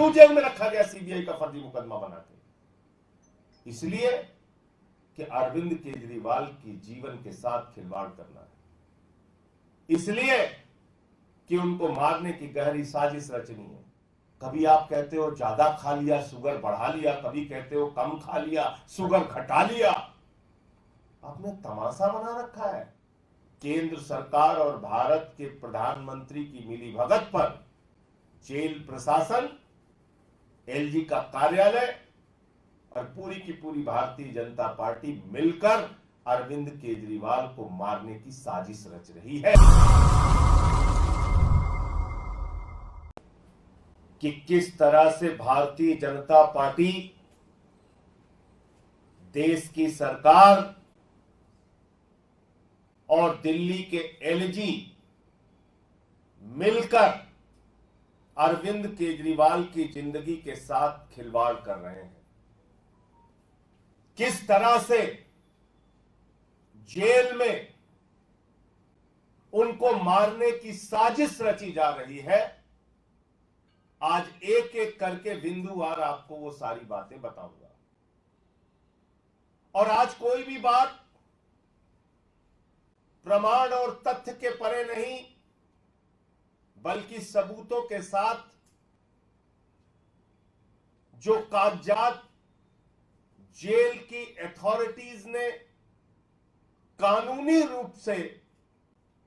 क्यों जेल में रखा गया सीबीआई का फर्जी मुकदमा बना के? इसलिए कि अरविंद केजरीवाल की जीवन के साथ खिलवाड़ करना है, इसलिए कि उनको मारने की गहरी साजिश रचनी है। कभी आप कहते हो ज्यादा खा लिया, शुगर बढ़ा लिया, कभी कहते हो कम खा लिया, शुगर घटा लिया। आपने तमाशा बना रखा है। केंद्र सरकार और भारत के प्रधानमंत्री की मिलीभगत पर जेल प्रशासन, एलजी का कार्यालय और पूरी की पूरी भारतीय जनता पार्टी मिलकर अरविंद केजरीवाल को मारने की साजिश रच रही है। कि किस तरह से भारतीय जनता पार्टी, देश की सरकार और दिल्ली के एलजी मिलकर अरविंद केजरीवाल की जिंदगी के साथ खिलवाड़ कर रहे हैं। किस तरह से जेल में उनको मारने की साजिश रची जा रही है। आज एक एक करके बिंदुवार आपको वो सारी बातें बताऊंगा। और आज कोई भी बात प्रमाण और तथ्य के परे नहीं, बल्कि सबूतों के साथ जो कागजात जेल की अथॉरिटीज ने कानूनी रूप से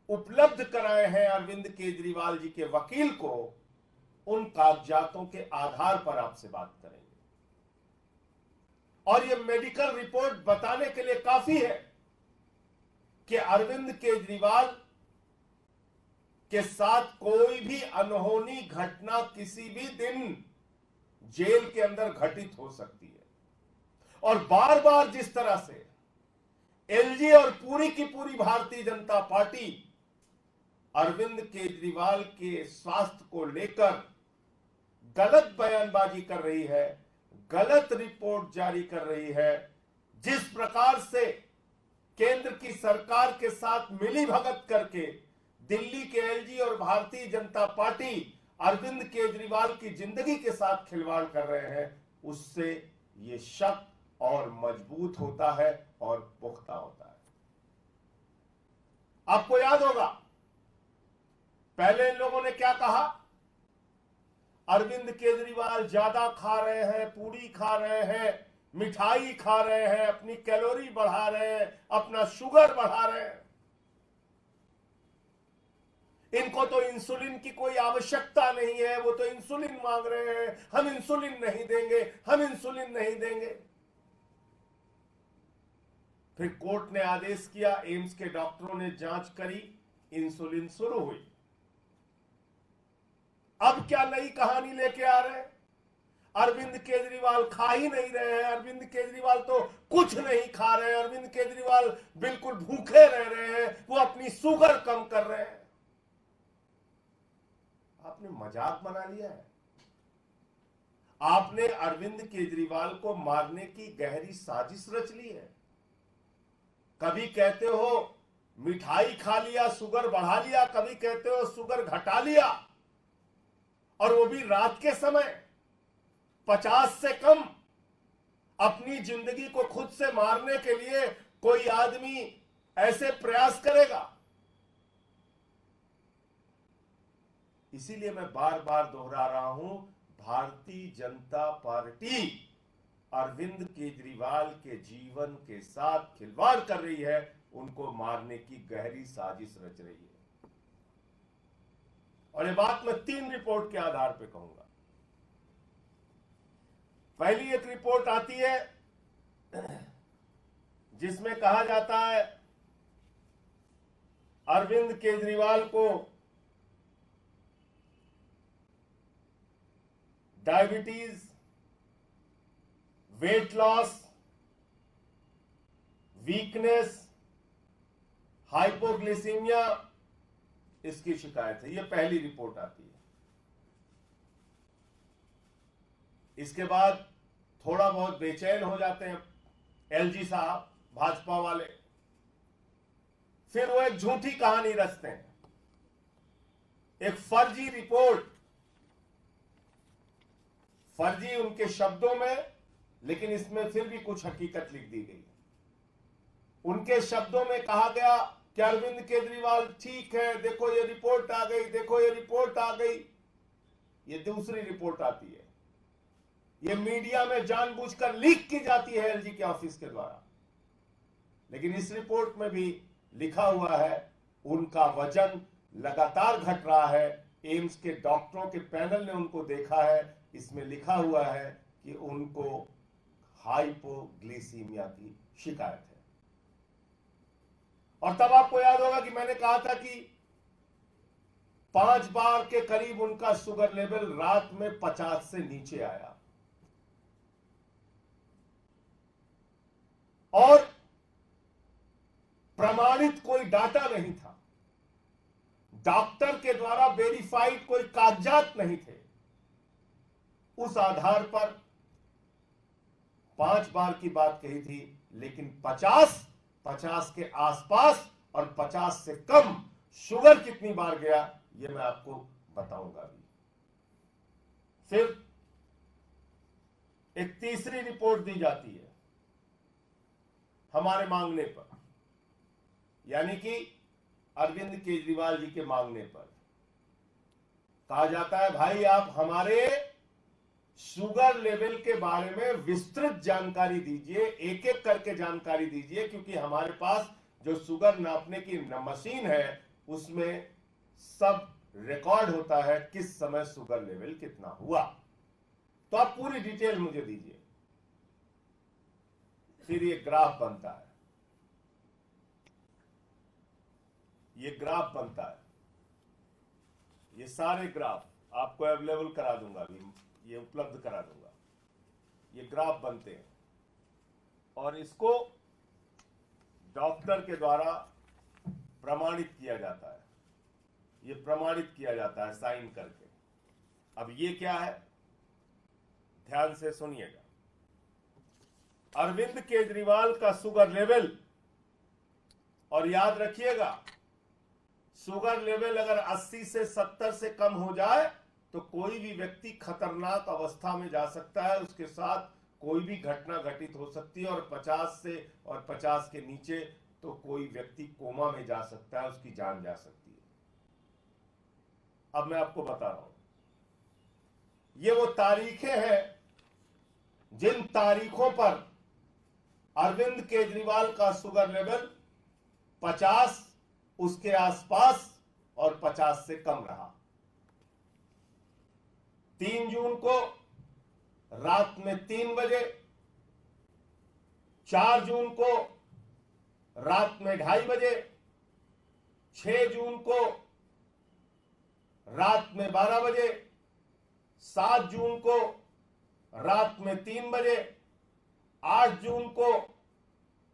उपलब्ध कराए हैं अरविंद केजरीवाल जी के वकील को, उन कागजातों के आधार पर आपसे बात करेंगे। और यह मेडिकल रिपोर्ट बताने के लिए काफी है कि अरविंद केजरीवाल के साथ कोई भी अनहोनी घटना किसी भी दिन जेल के अंदर घटित हो सकती है। और बार बार जिस तरह से एलजी और पूरी की पूरी भारतीय जनता पार्टी अरविंद केजरीवाल के स्वास्थ्य को लेकर गलत बयानबाजी कर रही है, गलत रिपोर्ट जारी कर रही है, जिस प्रकार से केंद्र की सरकार के साथ मिलीभगत करके दिल्ली के एलजी और भारतीय जनता पार्टी अरविंद केजरीवाल की जिंदगी के साथ खिलवाड़ कर रहे हैं, उससे ये शक और मजबूत होता है और पुख्ता होता है। आपको याद होगा पहले इन लोगों ने क्या कहा, अरविंद केजरीवाल ज्यादा खा रहे हैं, पूड़ी खा रहे हैं, मिठाई खा रहे हैं, अपनी कैलोरी बढ़ा रहे हैं, अपना शुगर बढ़ा रहे हैं, इनको तो इंसुलिन की कोई आवश्यकता नहीं है, वो तो इंसुलिन मांग रहे हैं, हम इंसुलिन नहीं देंगे, हम इंसुलिन नहीं देंगे। फिर कोर्ट ने आदेश किया, एम्स के डॉक्टरों ने जांच करी, इंसुलिन शुरू हुई। अब क्या नई कहानी लेके आ रहे हैं? अरविंद केजरीवाल खा ही नहीं रहे हैं, अरविंद केजरीवाल तो कुछ नहीं खा रहे हैं, अरविंद केजरीवाल बिल्कुल भूखे रह रहे हैं, वो अपनी शुगर कम कर रहे हैं। आपने मजाक बना लिया है। आपने अरविंद केजरीवाल को मारने की गहरी साजिश रच ली है। कभी कहते हो मिठाई खा लिया, शुगर बढ़ा लिया, कभी कहते हो शुगर घटा लिया, और वो भी रात के समय। 50 से कम अपनी जिंदगी को खुद से मारने के लिए कोई आदमी ऐसे प्रयास करेगा? इसीलिए मैं बार बार दोहरा रहा हूं, भारतीय जनता पार्टी अरविंद केजरीवाल के जीवन के साथ खिलवाड़ कर रही है, उनको मारने की गहरी साजिश रच रही है। और ये बात मैं 3 रिपोर्ट के आधार पर कहूंगा। पहली एक रिपोर्ट आती है जिसमें कहा जाता है अरविंद केजरीवाल को डायबिटीज, वेट लॉस, वीकनेस, हाइपोग्लिसीमिया, इसकी शिकायत है। यह पहली रिपोर्ट आती है। इसके बाद थोड़ा बहुत बेचैन हो जाते हैं एलजी साहब, भाजपा वाले। फिर वो एक झूठी कहानी रचते हैं, एक फर्जी रिपोर्ट फर्जी उनके शब्दों में, लेकिन इसमें फिर भी कुछ हकीकत लिख दी गई। उनके शब्दों में कहा गया कि अरविंद केजरीवाल ठीक है, देखो ये रिपोर्ट आ गई, देखो ये रिपोर्ट आ गई। ये दूसरी रिपोर्ट आती है, ये मीडिया में जानबूझकर लीक की जाती है एलजी के ऑफिस के द्वारा। लेकिन इस रिपोर्ट में भी लिखा हुआ है उनका वजन लगातार घट रहा है। एम्स के डॉक्टरों के पैनल ने उनको देखा है, इसमें लिखा हुआ है कि उनको हाइपोग्लिसीमिया की शिकायत है। और तब आपको याद होगा कि मैंने कहा था कि 5 बार के करीब उनका शुगर लेवल रात में 50 से नीचे आया। और प्रमाणित कोई डाटा नहीं था, डॉक्टर के द्वारा वेरीफाइड कोई कागजात नहीं थे। उस आधार पर 5 बार की बात कही थी, लेकिन 50 के आसपास और 50 से कम शुगर कितनी बार गया ये मैं आपको बताऊंगा भी। फिर एक तीसरी रिपोर्ट दी जाती है हमारे मांगने पर, यानी कि अरविंद केजरीवाल जी के मांगने पर। कहा जाता है भाई आप हमारे शुगर लेवल के बारे में विस्तृत जानकारी दीजिए, एक एक करके जानकारी दीजिए, क्योंकि हमारे पास जो शुगर नापने की मशीन है उसमें सब रिकॉर्ड होता है किस समय शुगर लेवल कितना हुआ। तो आप पूरी डिटेल मुझे दीजिए। फिर ये ग्राफ बनता है, ये ग्राफ बनता है, ये सारे ग्राफ आपको अवेलेबल करा दूंगा, अभी ये उपलब्ध करा दूंगा। ये ग्राफ बनते हैं और इसको डॉक्टर के द्वारा प्रमाणित किया जाता है। ये प्रमाणित किया जाता है साइन करके। अब ये क्या है, ध्यान से सुनिएगा। अरविंद केजरीवाल का शुगर लेवल, और याद रखिएगा शुगर लेवल अगर 80 से 70 से कम हो जाए तो कोई भी व्यक्ति खतरनाक अवस्था में जा सकता है, उसके साथ कोई भी घटना घटित हो सकती है। और 50 से और 50 के नीचे तो कोई व्यक्ति कोमा में जा सकता है, उसकी जान जा सकती है। अब मैं आपको बता रहा हूं, ये वो तारीखें हैं जिन तारीखों पर अरविंद केजरीवाल का शुगर लेवल 50 उसके आसपास और 50 से कम रहा। 3 जून को रात में 3 बजे, 4 जून को रात में 2:30 बजे, 6 जून को रात में 12 बजे, 7 जून को रात में 3 बजे, 8 जून को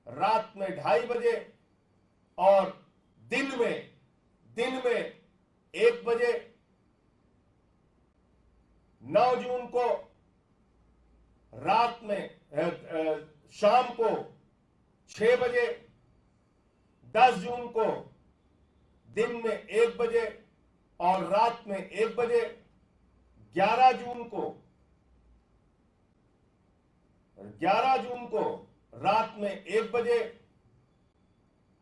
रात में 2:30 बजे और दिन में 1 बजे, 9 जून को रात में शाम को 6 बजे, 10 जून को दिन में 1 बजे और रात में 1 बजे, 11 जून को रात में 1 बजे,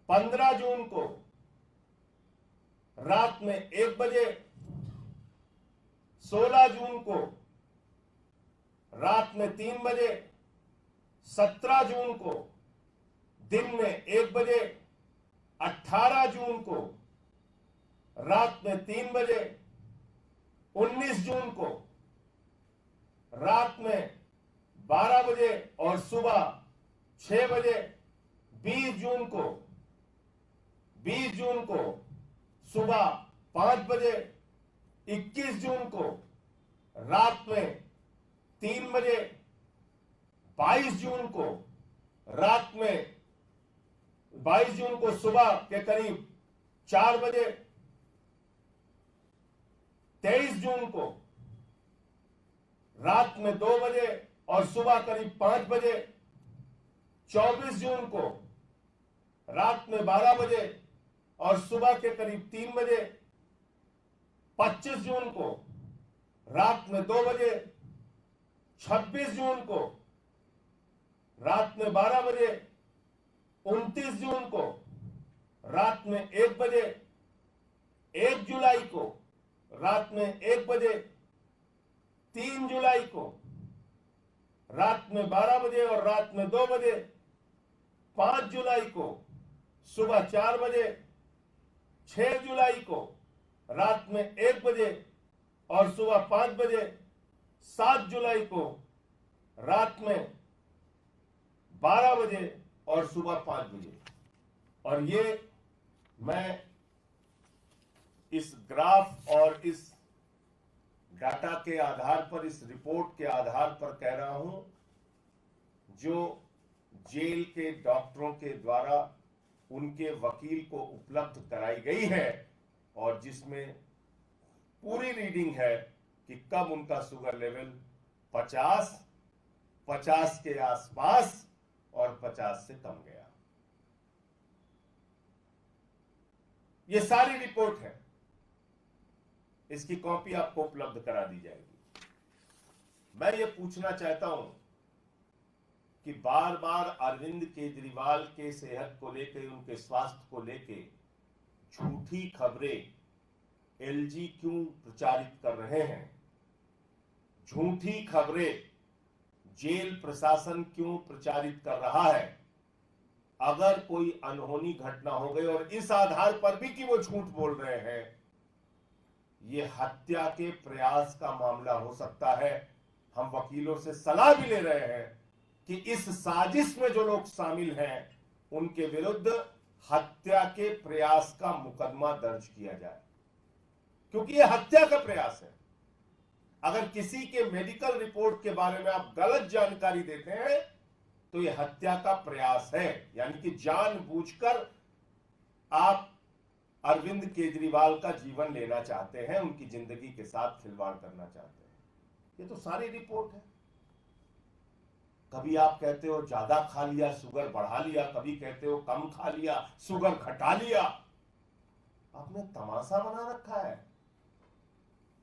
15 जून को रात में 1 बजे, 16 जून को रात में 3 बजे, 17 जून को दिन में 1 बजे, 18 जून को रात में 3 बजे, 19 जून को रात में 12 बजे और सुबह 6 बजे, 20 जून को सुबह 5 बजे, 21 जून को रात में 3 बजे, 22 जून को सुबह के करीब 4 बजे, 23 जून को रात में 2 बजे और सुबह करीब 5 बजे, 24 जून को रात में 12 बजे और सुबह के करीब 3 बजे, 25 जून को रात में 2 बजे, 26 जून को रात में 12 बजे, 29 जून को रात में 1 बजे, 1 जुलाई को रात में 1 बजे, 3 जुलाई को रात में 12 बजे और रात में 2 बजे, 5 जुलाई को सुबह 4 बजे, 6 जुलाई को रात में 1 बजे और सुबह 5 बजे, 7 जुलाई को रात में 12 बजे और सुबह 5 बजे। और ये मैं इस ग्राफ और इस डाटा के आधार पर, इस रिपोर्ट के आधार पर कह रहा हूं, जो जेल के डॉक्टरों के द्वारा उनके वकील को उपलब्ध कराई गई है और जिसमें पूरी रीडिंग है कि कब उनका शुगर लेवल 50 के आसपास और 50 से कम गया। ये सारी रिपोर्ट है, इसकी कॉपी आपको उपलब्ध करा दी जाएगी। मैं ये पूछना चाहता हूं कि बार बार अरविंद केजरीवाल के सेहत को लेकर, उनके स्वास्थ्य को लेकर झूठी खबरें एलजी क्यों प्रचारित कर रहे हैं? झूठी खबरें जेल प्रशासन क्यों प्रचारित कर रहा है? अगर कोई अनहोनी घटना हो गई और इस आधार पर भी कि वो झूठ बोल रहे हैं, ये हत्या के प्रयास का मामला हो सकता है। हम वकीलों से सलाह भी ले रहे हैं कि इस साजिश में जो लोग शामिल हैं उनके विरुद्ध हत्या के प्रयास का मुकदमा दर्ज किया जाए, क्योंकि यह हत्या का प्रयास है। अगर किसी के मेडिकल रिपोर्ट के बारे में आप गलत जानकारी देते हैं तो यह हत्या का प्रयास है, यानी कि जानबूझकर आप अरविंद केजरीवाल का जीवन लेना चाहते हैं, उनकी जिंदगी के साथ खिलवाड़ करना चाहते हैं। ये तो सारी रिपोर्ट है। कभी आप कहते हो ज्यादा खा लिया, शुगर बढ़ा लिया, कभी कहते हो कम खा लिया, शुगर घटा लिया। आपने तमाशा बना रखा है।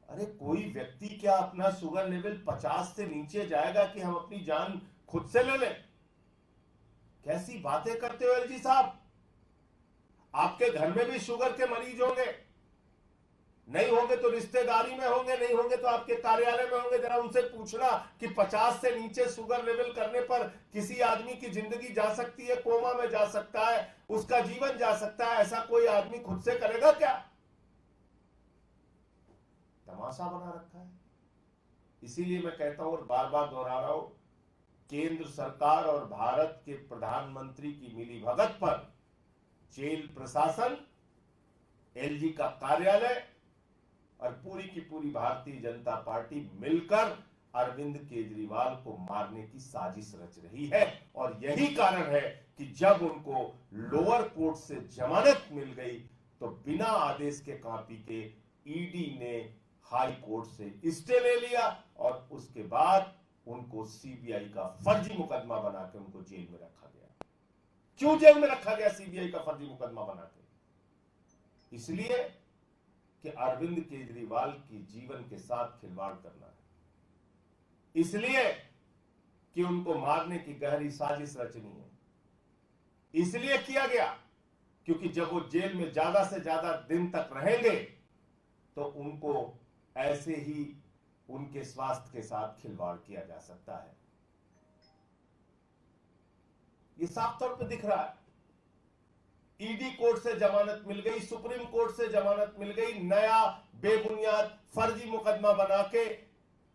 अरे कोई व्यक्ति क्या अपना शुगर लेवल 50 से नीचे जाएगा कि हम अपनी जान खुद से ले लें? कैसी बातें करते हो एलजी साहब? आपके घर में भी शुगर के मरीज होंगे, नहीं होंगे तो रिश्तेदारी में होंगे, नहीं होंगे तो आपके कार्यालय में होंगे। जरा उनसे पूछना कि 50 से नीचे शुगर लेवल करने पर किसी आदमी की जिंदगी जा सकती है, कोमा में जा सकता है, उसका जीवन जा सकता है। ऐसा कोई आदमी खुद से करेगा क्या? तमाशा बना रखा है। इसीलिए मैं कहता हूं और बार बार दोहरा रहा हूं, केंद्र सरकार और भारत के प्रधानमंत्री की मिलीभगत पर जेल प्रशासन, एलजी का कार्यालय और पूरी की पूरी भारतीय जनता पार्टी मिलकर अरविंद केजरीवाल को मारने की साजिश रच रही है। और यही कारण है कि जब उनको लोअर कोर्ट से जमानत मिल गई तो बिना आदेश के कॉपी के ईडी ने हाई कोर्ट से स्टे ले लिया और उसके बाद उनको सीबीआई का फर्जी मुकदमा बना के उनको जेल में रखा गया। क्यों जेल में रखा गया सीबीआई का फर्जी मुकदमा बना के? इसलिए कि अरविंद केजरीवाल की जीवन के साथ खिलवाड़ करना है, इसलिए कि उनको मारने की गहरी साजिश रचनी है। इसलिए किया गया क्योंकि जब वो जेल में ज्यादा से ज्यादा दिन तक रहेंगे तो उनको ऐसे ही उनके स्वास्थ्य के साथ खिलवाड़ किया जा सकता है। ये साफ तौर पे दिख रहा है। ईडी कोर्ट से जमानत मिल गई, सुप्रीम कोर्ट से जमानत मिल गई, नया बेबुनियाद फर्जी मुकदमा बना के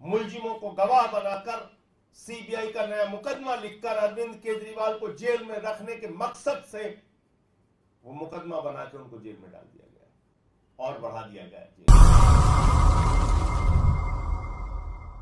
मुलजिमों को गवाह बनाकर सीबीआई का नया मुकदमा लिखकर अरविंद केजरीवाल को जेल में रखने के मकसद से वो मुकदमा बना के उनको जेल में डाल दिया गया और बढ़ा दिया गया जेल।